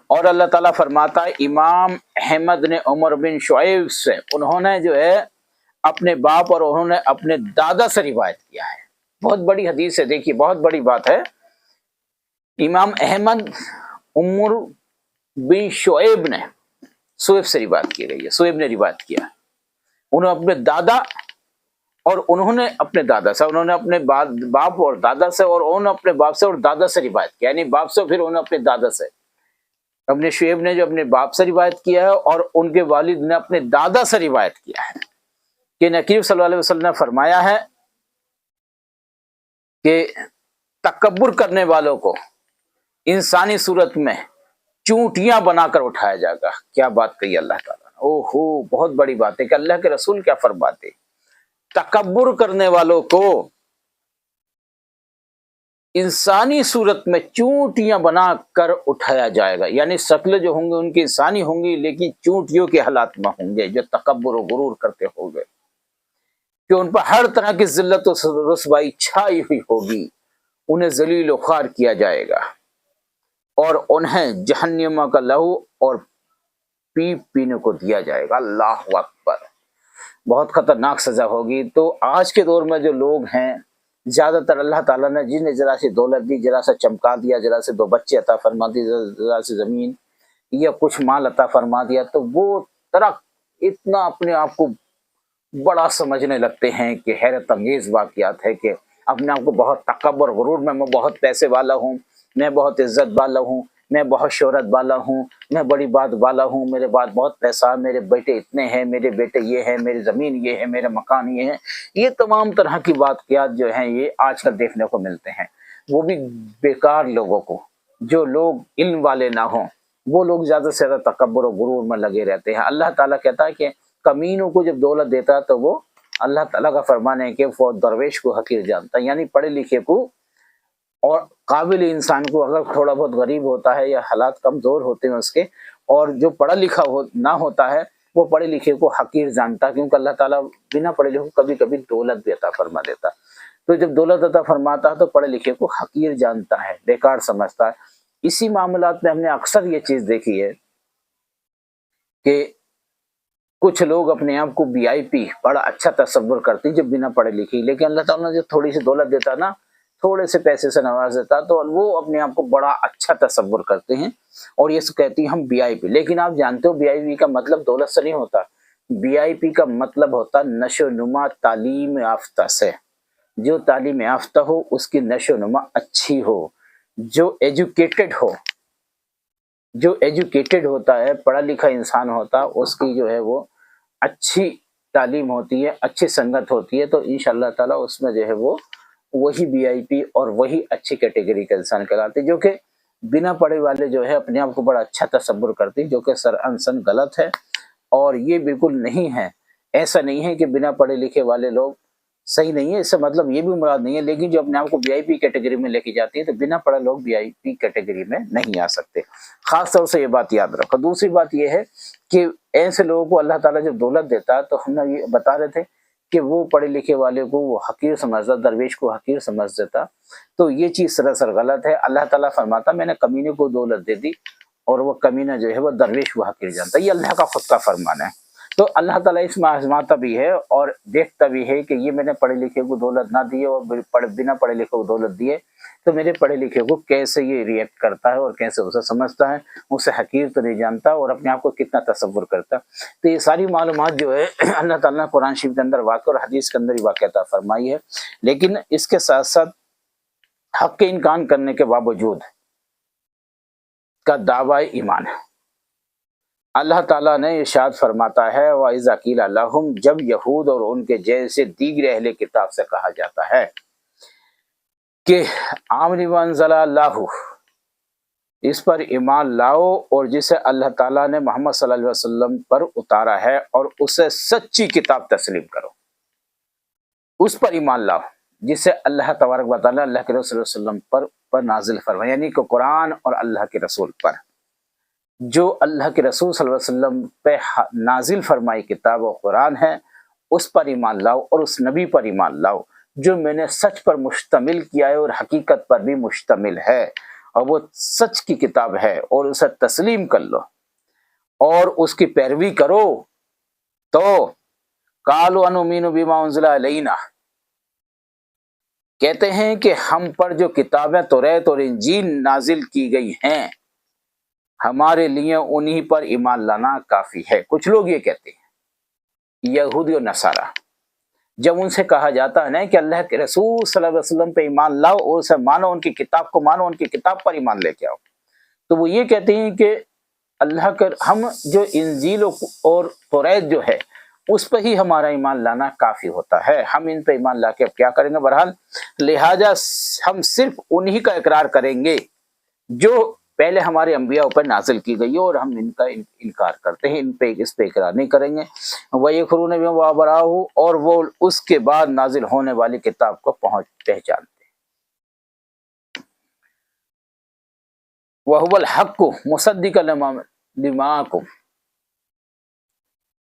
اور اللہ تعالیٰ فرماتا ہے امام احمد نے عمر بن شعیب سے، انہوں نے جو ہے اپنے باپ اور انہوں نے اپنے دادا سے روایت کیا ہے۔ بہت بڑی حدیث ہے، دیکھیے بہت بڑی بات ہے۔ امام احمد عمر بن شعیب نے شعیب سے روایت کی گئی ہے، شعیب نے روایت کیا، انہوں نے اپنے دادا اور انہوں نے اپنے دادا سے، انہوں نے اپنے باپ اور دادا سے، اور انہوں نے اپنے باپ سے اور دادا سے روایت کیا، یعنی باپ سے پھر انہوں نے اپنے دادا سے، اپنے شعیب نے جو اپنے باپ سے روایت کیا ہے اور ان کے والد نے اپنے دادا سے روایت کیا ہے کہ نبی صلی اللہ علیہ وسلم نے فرمایا ہے کہ تکبر کرنے والوں کو انسانی صورت میں چونٹیاں بنا کر اٹھایا جائے گا۔ کیا بات کہی اللہ تعالیٰ نے، او ہو بہت بڑی بات ہے کہ اللہ کے رسول کیا فرماتے، تکبر کرنے والوں کو انسانی صورت میں چونٹیاں بنا کر اٹھایا جائے گا، یعنی شکل جو ہوں گے ان کی انسانی ہوں گی لیکن چونٹیوں کے حالات میں ہوں گے، جو تکبر و غرور کرتے ہوں گے، کہ ان پر ہر طرح کی ذلت و رسوائی چھائی ہوئی ہوگی، انہیں ذلیل و خوار کیا جائے گا اور انہیں جہنم کا لہو اور پینے کو دیا جائے گا۔ اللہ اکبر، بہت خطرناک سزا ہوگی۔ تو آج کے دور میں جو لوگ ہیں، زیادہ تر اللہ تعالیٰ نے جنہیں ذرا سی دولت دی، ذرا سا چمکا دیا، ذرا سے 2 بچے عطا فرما دی، ذرا سی زمین یا کچھ مال عطا فرما دیا، تو وہ اتنا اپنے آپ کو بڑا سمجھنے لگتے ہیں کہ حیرت انگیز واقعات ہے کہ اپنے آپ کو بہت تکبر غرور میں بہت پیسے والا ہوں، میں بہت عزت والا ہوں، میں بہت شہرت والا ہوں، میں بڑی بات والا ہوں، میرے پاس بہت پیسہ ہے، میرے بیٹے اتنے ہیں، میرے بیٹے یہ ہیں، میری زمین یہ ہے، میرا مکان یہ ہے۔ یہ تمام طرح کی واقعات جو ہیں یہ آج کل دیکھنے کو ملتے ہیں، وہ بھی بیکار لوگوں کو، جو لوگ علم والے نہ ہوں، وہ لوگ زیادہ سے زیادہ تکبر و غرور میں لگے رہتے ہیں۔ اللہ تعالیٰ کہتا ہے کہ کمینوں کو جب دولت دیتا ہے تو وہ اللہ تعالیٰ کا فرمان ہے کہ وہ درویش کو حقیر جانتا ہے، یعنی پڑھے لکھے کو اور قابل انسان کو اگر تھوڑا بہت غریب ہوتا ہے یا حالات کمزور ہوتے ہیں اس کے، اور جو پڑھا لکھا نہ ہوتا ہے وہ پڑھے لکھے کو حقیر جانتا ہے، کیونکہ اللہ تعالیٰ بنا پڑھے لکھے کو کبھی کبھی دولت بھی عطا فرما دیتا، تو جب دولت عطا فرماتا ہے تو پڑھے لکھے کو حقیر جانتا ہے، بیکار سمجھتا ہے۔ اسی معاملات میں ہم نے اکثر یہ چیز دیکھی ہے کہ کچھ لوگ اپنے آپ کو وی آئی پی بڑا اچھا تصور کرتے ہیں جب بنا پڑھے لکھے، لیکن اللہ تعالیٰ نے جو تھوڑی سی دولت دیتا نا، تھوڑے سے پیسے سے نواز دیتا، تو وہ اپنے آپ کو بڑا اچھا تصور کرتے ہیں اور یہ کہتی ہیں ہم وی آئی پی۔ لیکن آپ جانتے ہو وی آئی پی کا مطلب دولت سے نہیں ہوتا، وی آئی پی کا مطلب ہوتا نشو و نما تعلیم یافتہ سے، جو تعلیم یافتہ ہو اس کی نشو و نما اچھی ہو، جو ایجوکیٹڈ ہو، جو ایجوکیٹڈ ہوتا ہے، پڑھا لکھا انسان ہوتا، اس کی جو ہے وہ اچھی تعلیم ہوتی ہے، اچھی سنگت ہوتی ہے، تو انشاءاللہ تعالیٰ اس میں جو ہے وہ وہی وی آئی پی اور وہی اچھی کیٹیگری کا انسان کہلاتے، جو کہ بنا پڑھے والے جو ہے اپنے آپ کو بڑا اچھا تصور کرتے، جو کہ سرانسن غلط ہے اور یہ بالکل نہیں ہے۔ ایسا نہیں ہے کہ بنا پڑھے لکھے والے لوگ صحیح نہیں ہے، اس سے مطلب یہ بھی مراد نہیں ہے، لیکن جو اپنے آپ کو وی آئی پی کیٹیگری میں لے کے جاتی ہے تو بنا پڑھے لوگ وی آئی پی کیٹیگری میں نہیں آ سکتے، خاص طور سے یہ بات یاد رکھو۔ دوسری بات یہ ہے کہ ایسے لوگوں کو اللہ تعالیٰ جب دولت دیتا ہے تو ہم نے یہ بتا رہے تھے کہ وہ پڑھے لکھے والے کو وہ حقیر سمجھتا، درویش کو حقیر سمجھ دیتا، تو یہ چیز سراسر غلط ہے۔ اللہ تعالیٰ فرماتا میں نے کمینے کو دولت دے دی اور وہ کمینہ جو ہے وہ درویش کو حقیر جانتا، یہ اللہ کا خود کا فرمان ہے۔ تو اللہ تعالیٰ اس میں آزماتا بھی ہے اور دیکھتا بھی ہے کہ یہ میں نے پڑھے لکھے کو دولت نہ دیے اور بنا پڑھے لکھے کو دولت دیے تو میرے پڑھے لکھے کو کیسے یہ ریئیکٹ کرتا ہے اور کیسے اسے سمجھتا ہے، اسے حقیر تو نہیں جانتا اور اپنے آپ کو کتنا تصور کرتا۔ تو یہ ساری معلومات جو ہے اللہ تعالیٰ نے قرآن شریف کے اندر واقع اور حدیث کے اندر ہی واقع عطا فرمائی ہے، لیکن اس کے ساتھ ساتھ حق کے انکار کرنے کے باوجود کا دعویٰ ایمان ہے۔ اللہ تعالیٰ نے ارشاد فرماتا ہے وَإِذَا قِيلَ لَهُمْ، جب یہود اور ان کے جیسے دیگر اہل کتاب سے کہا جاتا ہے کہ آمنوا وانزل اللہ، اس پر ایمان لاؤ اور جسے اللہ تعالیٰ نے محمد صلی اللہ علیہ وسلم پر اتارا ہے اور اسے سچی کتاب تسلیم کرو، اس پر ایمان لاؤ جسے اللہ تبارک و تعالیٰ اللہ کے رسول صلی اللہ علیہ وسلم پر نازل فرمایا، یعنی کہ قرآن اور اللہ کے رسول پر، جو اللہ کے رسول صلی اللہ علیہ وسلم پہ نازل فرمائی کتاب و قرآن ہے، اس پر ایمان لاؤ اور اس نبی پر ایمان لاؤ جو میں نے سچ پر مشتمل کیا ہے اور حقیقت پر بھی مشتمل ہے، اور وہ سچ کی کتاب ہے اور اسے تسلیم کر لو اور اس کی پیروی کرو تو قالوا انؤمن بما انزل علینا، کہتے ہیں کہ ہم پر جو کتابیں توریت اور انجیل نازل کی گئی ہیں ہمارے لیے انہی پر ایمان لانا کافی ہے۔ کچھ لوگ یہ کہتے ہیں، یہودی اور نصارہ، جب ان سے کہا جاتا ہے نا کہ اللہ کے رسول صلی اللہ علیہ وسلم پہ ایمان لاؤ اور اسے مانو، ان کی کتاب کو مانو، ان کی کتاب پر ایمان لے کے آؤ، تو وہ یہ کہتے ہیں کہ اللہ کا ہم جو انجیل اور توریت جو ہے اس پہ ہی ہمارا ایمان لانا کافی ہوتا ہے، ہم ان پہ ایمان لا کے اب کیا کریں گے؟ بہرحال لہٰذا ہم صرف انہی کا اقرار کریں گے جو پہلے ہمارے انبیاء پر نازل کی گئی ہے اور ہم ان کا انکار کرتے ہیں، اس پہ اقرار نہیں کریں گے۔ وَيَكْفُرُونَ بِمَا وَرَاءَهُ، اور وہ اس کے بعد نازل ہونے والی کتاب کو پہچانتے ہیں۔ وَهُوَ الْحَقُّ مُصَدِّقًا لِمَا مَعَكُمْ،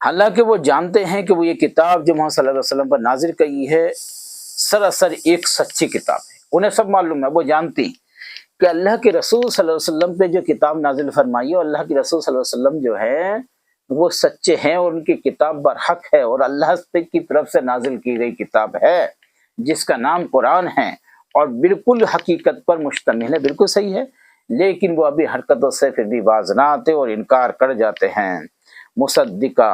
حالانکہ وہ جانتے ہیں کہ وہ یہ کتاب جو محمد صلی اللہ علیہ وسلم پر نازل کی ہے سراسر ایک سچی کتاب ہے، انہیں سب معلوم ہے، وہ جانتی کہ اللہ کے رسول صلی اللہ علیہ وسلم پہ جو کتاب نازل فرمائی ہے، اور اللہ کے رسول صلی اللہ علیہ وسلم جو ہے وہ سچے ہیں اور ان کی کتاب برحق ہے اور اللہ کی طرف سے نازل کی گئی کتاب ہے جس کا نام قرآن ہے اور بالکل حقیقت پر مشتمل ہے، بالکل صحیح ہے، لیکن وہ ابھی حرکتوں سے پھر بھی باز نہ آتے اور انکار کر جاتے ہیں۔ مصدقہ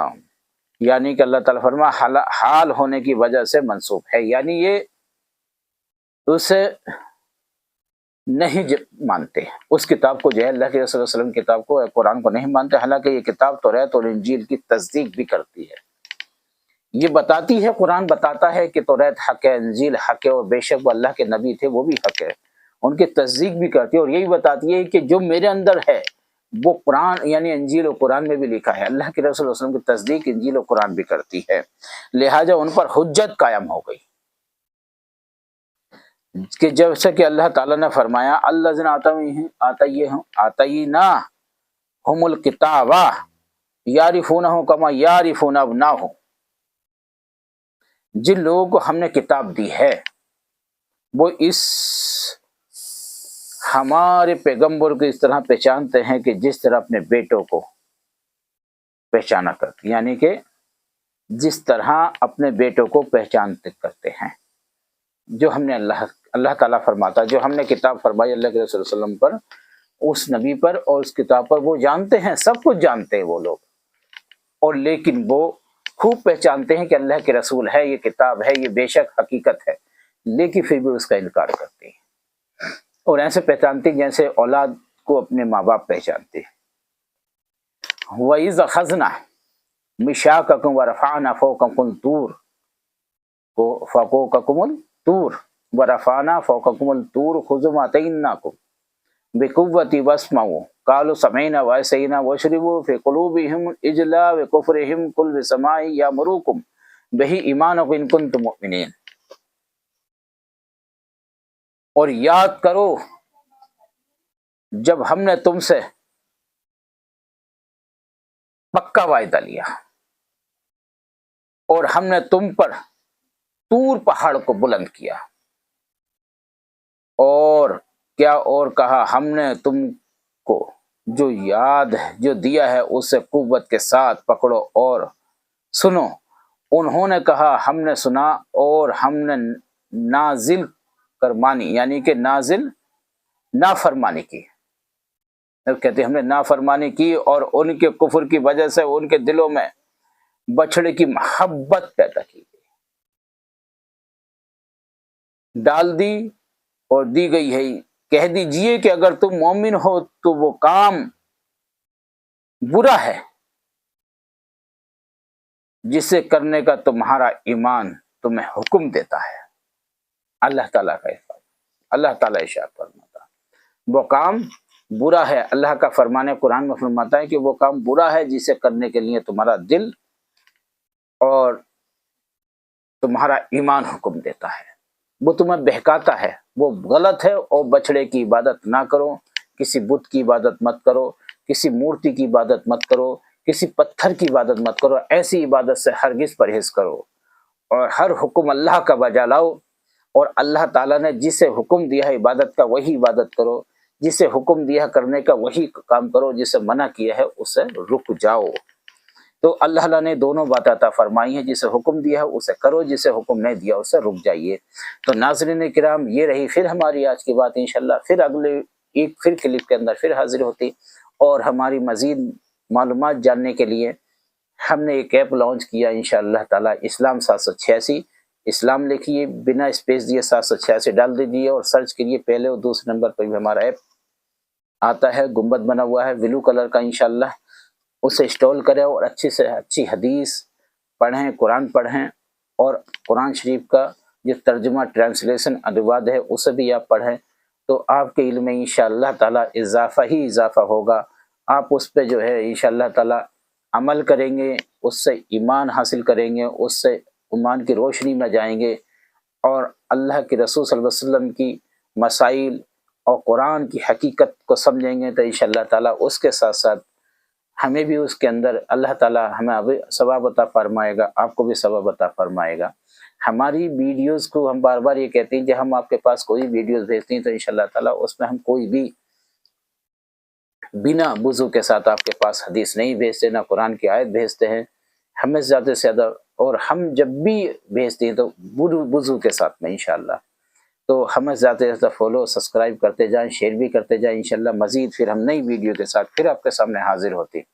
یعنی کہ اللہ تعالیٰ فرما حال ہونے کی وجہ سے منسوب ہے، یعنی یہ اسے نہیں مانتے، اس کتاب کو جو ہے اللہ کے رسول صلی اللہ علیہ وسلم کتاب کو، قرآن کو نہیں مانتے، حالانکہ یہ کتاب توریت اور انجیل کی تصدیق بھی کرتی ہے، یہ بتاتی ہے، قرآن بتاتا ہے کہ توریت حق ہے، انجیل حق ہے، اور بے شک وہ اللہ کے نبی تھے وہ بھی حق ہے، ان کی تصدیق بھی کرتی ہے، اور یہی بتاتی ہے کہ جو میرے اندر ہے وہ قرآن یعنی انجیل و قرآن میں بھی لکھا ہے، اللہ کے رسول صلی اللہ علیہ وسلم کی تصدیق انجیل و قرآن بھی کرتی ہے، لہٰذا ان پر حجت قائم ہو گئی کہ جیسا کہ اللہ تعالیٰ نے فرمایا الذین آتیناہم الکتاب یعرفونہ کما یعرفون ابناءہم، جن لوگوں کو ہم نے کتاب دی ہے وہ اس ہمارے پیغمبر کو اس طرح پہچانتے ہیں کہ جس طرح اپنے بیٹوں کو پہچانا کرتے، یعنی کہ جس طرح اپنے بیٹوں کو پہچانتے کرتے ہیں، جو ہم نے اللہ تعالیٰ فرماتا، جو ہم نے کتاب فرمائی اللہ کے رسول صلی اللہ علیہ وسلم پر، اس نبی پر اور اس کتاب پر، وہ جانتے ہیں، سب کچھ جانتے ہیں وہ لوگ، اور لیکن وہ خوب پہچانتے ہیں کہ اللہ کے رسول ہے، یہ کتاب ہے، یہ بے شک حقیقت ہے، لیکن پھر بھی اس کا انکار کرتے ہیں، اور ایسے پہچانتے ہیں جیسے اولاد کو اپنے ماں باپ پہچانتے ہیں۔ وَإِذْ أَخَذْنَا مِيثَاقَكُمْ وَرَفَعْنَا فَوْقَكُمُ الطُّورَ خُذُوا مَا آتَيْنَاكُمْ بِقُوَّةٍ وَاسْمَعُوا قَالُوا سَمِعْنَا وَعَصَيْنَا وَأُشْرِبُوا فِي قُلُوبِهِمُ الْعِجْلَ بِكُفْرِهِمْ قُلْ بِالسَّمَاءِ يَأْمُرُكُمْ بِهِ إِيمَانُكُمْ إِن كُنتُم مُؤْمِنِينَ، اور یاد کرو جب ہم نے تم سے پکا وعدہ لیا اور ہم نے تم پر طور پہاڑ کو بلند کیا، اور کیا اور کہا ہم نے تم کو جو یاد جو دیا ہے اسے قوت کے ساتھ پکڑو اور سنو، انہوں نے کہا ہم نے سنا اور ہم نے نازل کر مانی، یعنی کہ نازل نافرمانی کی، کہتے ہیں ہم نے نافرمانی کی اور ان کے کفر کی وجہ سے ان کے دلوں میں بچھڑے کی محبت پیدا کی گئی، ڈال دی اور دی گئی ہے۔ کہہ دیجئے کہ اگر تم مومن ہو تو وہ کام برا ہے جسے کرنے کا تمہارا ایمان تمہیں حکم دیتا ہے۔ اللہ تعالیٰ کا ارشاد، اللہ تعالیٰ ارشاد فرماتا وہ کام برا ہے، اللہ کا فرمان قرآن میں فرماتا ہے کہ وہ کام برا ہے جسے کرنے کے لیے تمہارا دل اور تمہارا ایمان حکم دیتا ہے، وہ تمہیں بہکاتا ہے، وہ غلط ہے، اور بچڑے کی عبادت نہ کرو، کسی بت کی عبادت مت کرو، کسی مورتی کی عبادت مت کرو، کسی پتھر کی عبادت مت کرو، ایسی عبادت سے ہرگز پرہیز کرو، اور ہر حکم اللہ کا بجا لاؤ، اور اللہ تعالیٰ نے جسے حکم دیا ہے عبادت کا وہی عبادت کرو، جسے حکم دیا کرنے کا وہی کام کرو، جسے منع کیا ہے اسے رک جاؤ۔ تو اللہ تعالیٰ نے دونوں بات عطا فرمائی ہیں، جسے حکم دیا ہے اسے کرو، جسے حکم نہیں دیا اسے رک جائیے۔ تو ناظرین کرام، یہ رہی پھر ہماری آج کی بات، انشاءاللہ پھر اگلے ایک پھر کلپ کے اندر پھر حاضر ہوتی، اور ہماری مزید معلومات جاننے کے لیے ہم نے ایک ایپ لانچ کیا انشاءاللہ تعالیٰ، اسلام 786، اسلام لکھیے بنا اسپیس دیے 786 ڈال دیجیے اور سرچ کریے، پہلے اور دوسرے نمبر پر بھی ہمارا ایپ آتا ہے، گنبد بنا ہوا ہے بلو کلر کا، انشاءاللہ اسے انسٹال کریں اور اچھی سے اچھی حدیث پڑھیں، قرآن پڑھیں، اور قرآن شریف کا جو ترجمہ ٹرانسلیشن انواد ہے اسے بھی آپ پڑھیں، تو آپ کے علم میں انشاءاللہ تعالیٰ اضافہ ہی اضافہ ہوگا۔ آپ اس پہ جو ہے انشاءاللہ تعالیٰ عمل کریں گے، اس سے ایمان حاصل کریں گے، اس سے ایمان کی روشنی میں جائیں گے، اور اللہ کے رسول صلی اللہ علیہ وسلم کی مسائل اور قرآن کی حقیقت کو سمجھیں گے، تو انشاءاللہ تعالیٰ اس کے ساتھ ساتھ ہمیں بھی اس کے اندر اللہ تعالیٰ ہمیں ابھی ثواب عطا فرمائے گا، آپ کو بھی ثواب عطا فرمائے گا۔ ہماری ویڈیوز کو ہم بار بار یہ کہتے ہیں کہ ہم آپ کے پاس کوئی ویڈیوز بھیجتے ہیں تو انشاءاللہ تعالیٰ اس میں ہم کوئی بھی بنا وضو کے ساتھ آپ کے پاس حدیث نہیں بھیجتے، نہ قرآن کی آیت بھیجتے ہیں، ہمیں زیادہ سے زیادہ، اور ہم جب بھی بھیجتے ہیں تو وضو کے ساتھ میں انشاءاللہ، تو ہمیں زیادہ سے زیادہ فالو سبسکرائب کرتے جائیں، شیئر بھی کرتے جائیں، انشاءاللہ مزید پھر ہم نئی ویڈیو کے ساتھ پھر آپ کے سامنے حاضر ہوتے ہیں۔